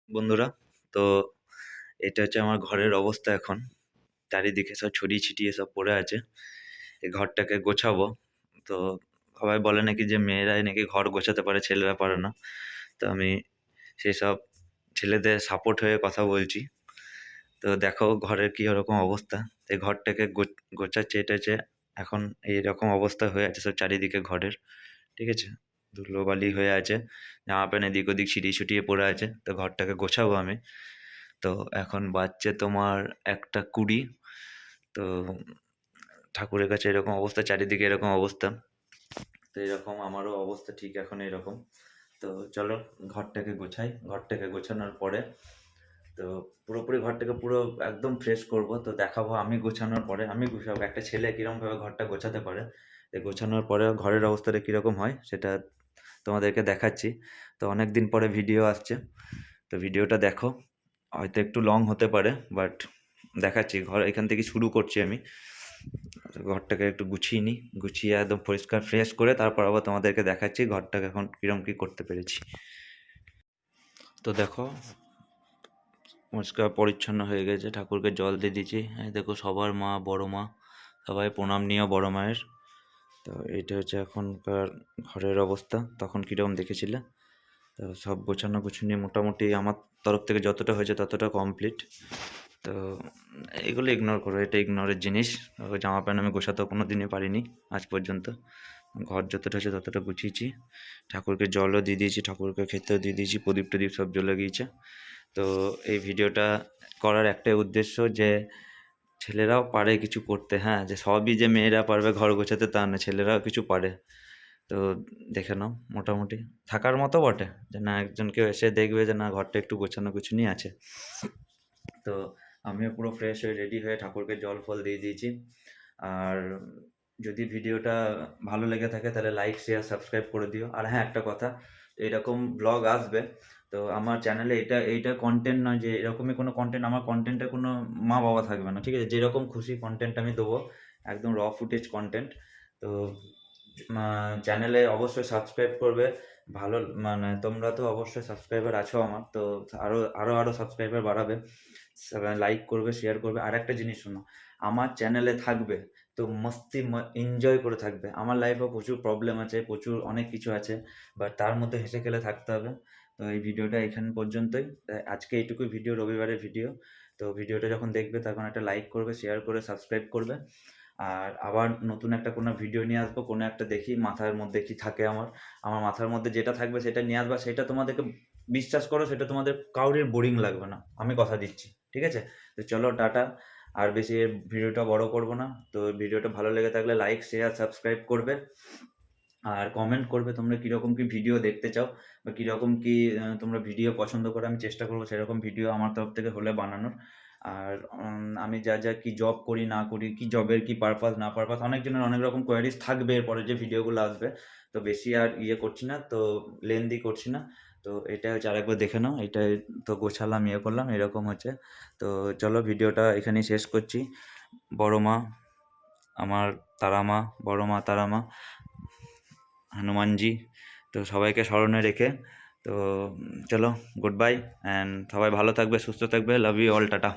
বন্ধুরা, তো এটা হচ্ছে আমার ঘরের অবস্থা এখন। চারিদিকে সব ছড়িয়ে ছিটিয়ে সব পড়ে আছে। এই ঘরটাকে গোছাবো। তো সবাই বলে নাকি যে মেয়েরাই নাকি ঘর গোছাতে পারে, ছেলেরা পারে না। তো আমি সেসব ছেলেদের সাপোর্ট হয়ে কথা বলছি। তো দেখো ঘরের কি ওরকম অবস্থা। এই ঘরটাকে গোছাচ্ছি, এটা হচ্ছে এখন এইরকম অবস্থা হয়ে আছে সব চারিদিকে ঘরের। ঠিক আছে? ধুলোবালি হয়ে আছে। জামা প্যান্ট এদিক ওদিক ছিটিয়ে পড়ে আছে। তো ঘরটাকে গোছাবো আমি। তো এখন বাজছে তোমার 1:20। তো ঠাকুরের কাছে এরকম অবস্থা, চারিদিকে এরকম অবস্থা। তো এরকম আমারও অবস্থা ঠিক এখন এরকম। তো চলো ঘরটাকে গোছাই। ঘরটাকে গোছানোর পরে তো পুরোপুরি ঘরটাকে পুরো একদম ফ্রেশ করব। তো দেখাবো আমি গোছানোর পরে, আমি গোছাবো একটা ছেলে কিরকমভাবে ঘরটা গোছাতে পারে। এই গোছানোর পরে ঘরের অবস্থাটা কীরকম হয় সেটা তোমাদেরকে দেখাচ্ছি। তো অনেক দিন পরে ভিডিও আসছে। তো ভিডিওটা দেখো। হয়তো একটু লং হতে পারে, বাট দেখাচ্ছি। ঘর এখান থেকে শুরু করছি আমি। ঘরটাকে একটু গুছিয়ে নিই, গুছিয়ে একদম পরিষ্কার ফ্রেশ করে তারপর আবার তোমাদেরকে দেখাচ্ছি ঘরটাকে এখন কীরকম কী করতে পেরেছি। তো দেখো পরিষ্কার পরিচ্ছন্ন হয়ে গেছে, ঠাকুরকে জল দিয়ে দিয়েছি। এই দেখো সবার মা, বড় মা সবাই প্রণাম নিও বড় মায়ের। তো এইটা হচ্ছে এখনকার ঘরের অবস্থা। তখন কীরকম দেখেছিলে। তো সব গোছানো গুছানি মোটামুটি আমার তরফ থেকে যতটা হয়েছে ততটা কমপ্লিট। তো এগুলো ইগনোর করো, এটা ইগনোরের জিনিস। জামা প্যান্ট আমি গোছাতেও কোনো দিনই পারিনি আজ পর্যন্ত। ঘর যতটা হয়েছে ততটা গুছিয়েছি। ঠাকুরকে জলও দিয়ে দিয়েছি, ঠাকুরকে খেতেও দিয়ে দিয়েছি, প্রদীপ টদীপ সব জ্বলে গিয়েছে। তো এই ভিডিওটা করার একটাই উদ্দেশ্য যে ছেলেরাও পারে কিছু করতে। হ্যাঁ, যে সবই যে মেয়েরা পারবে ঘর গোছাতে তা না, ছেলেরাও কিছু পারে। তো দেখে নাও, মোটামুটি থাকার মতো বটে যে না একজন কেউ এসে দেখবে যে না ঘরটা একটু গোছানো গুছানি আছে। তো আমিও পুরো ফ্রেশ হয়ে রেডি হয়ে ঠাকুরকে জল ফল দিয়ে দিয়েছি। আর যদি ভিডিওটা ভালো লেগে থাকে তাহলে লাইক শেয়ার সাবস্ক্রাইব করে দিও। আর হ্যাঁ, একটা কথা, এরকম ব্লগ আসবে। তো আমার চ্যানেলে এইটা কন্টেন্ট নয় যে এরকমই কোনো কন্টেন্ট, আমার কন্টেন্টে কোনো মা বাবা থাকবে না। ঠিক আছে? যেরকম খুশি কন্টেন্ট আমি দেবো, একদম র ফুটেজ কন্টেন্ট। তো চ্যানেলে অবশ্যই সাবস্ক্রাইব করবে। ভালো মানে তোমরা তো অবশ্যই সাবস্ক্রাইবার আছো আমার, তো আরও সাবস্ক্রাইবার বাড়াবে। লাইক করবে, শেয়ার করবে। আর একটা জিনিস শোনো, আমার চ্যানেলে থাকবে তো মস্তি এনজয় করে থাকবে। আমার লাইফেও প্রচুর প্রবলেম আছে, প্রচুর অনেক কিছু আছে, বাট তার মধ্যে হেসে খেলে থাকতে হবে। তো এই ভিডিওটা এখান পর্যন্তই। আজকে এইটুকুই ভিডিও, রবিবারের ভিডিও। তো ভিডিওটা যখন দেখবে তখন একটা লাইক করবে, শেয়ার করে সাবস্ক্রাইব করবে। আর আবার নতুন একটা কোনো ভিডিও নিয়ে আসবো, কোনো একটা দেখি মাথার মধ্যে কি থাকে আমার মাথার মধ্যে যেটা থাকবে সেটা নিয়ে আসবা। সেটা তোমাদেরকে বিশ্বাস করো, সেটা তোমাদের কারোরই বোরিং লাগবে না, আমি কথা দিচ্ছি। ঠিক আছে? তো চলো টাটা। আর বেশি ভিডিওটা বড় করব না। তো ভিডিওটা ভালো লেগে থাকলে লাইক শেয়ার সাবস্ক্রাইব করবে। আর কমেন্ট করবে তোমরা কীরকম কী ভিডিও দেখতে চাও, বা কীরকম কী তোমরা ভিডিও পছন্দ করো। আমি চেষ্টা করবো সেরকম ভিডিও আমার তরফ থেকে হলে বানানোর। আর আমি যা কী জব করি না করি, কী জবের কী পারপাস না পারপাস, অনেকজনের অনেক রকম কোয়ারিজ থাকবে এরপরে যে ভিডিওগুলো আসবে। তো বেশি আর করছি না, তো লেন্দি করছি না। তো এটা হচ্ছে আরেকবার দেখে নাও। এটাই তো গোছালাম, করলাম এরকম হচ্ছে। তো চলো ভিডিওটা এখানেই শেষ করছি। বড় মা আমার, তারা মা, বড় মা তারা মা, হনুমানজি, তো সবাইকে স্মরণে রেখে তো চলো গুড বাই। অ্যান্ড সবাই ভালো থাকবে, সুস্থ থাকবে। Love you all, tata.